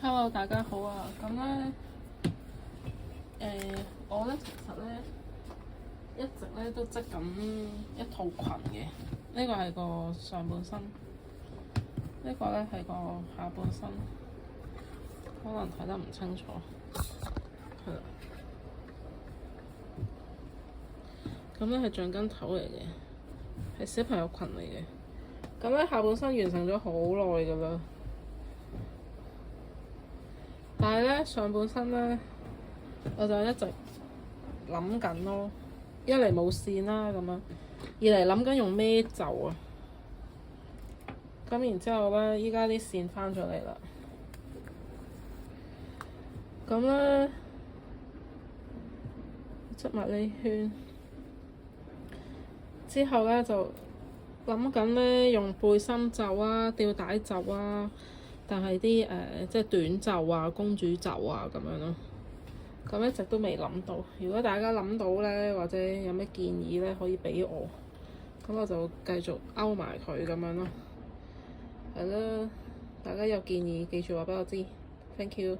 Hello，大家好啊！咁咧，我咧其實咧一直咧都織緊一套裙嘅。呢個係個上半身，呢個咧係個下半身，可能睇得唔清楚，係啦。咁咧係橡筋頭嚟嘅，係小朋友裙嚟嘅。咁咧下半身完成咗好耐㗎啦。但係咧上半身咧，我就一直諗緊咯。一嚟冇線啦咁樣，二嚟諗緊用咩袖啊。咁然之後咧，依家啲線翻咗嚟啦。咁咧織埋呢圈之後咧，就諗緊咧用背心袖啊、吊帶袖啊。但係啲即係短袖啊、公主袖啊咁樣咯，咁一直都未諗到。如果大家諗到咧，或者有咩建議咧，可以俾我，咁我就繼續勾埋佢咁樣咯。係咯，大家有建議記住話俾我知。Thank you。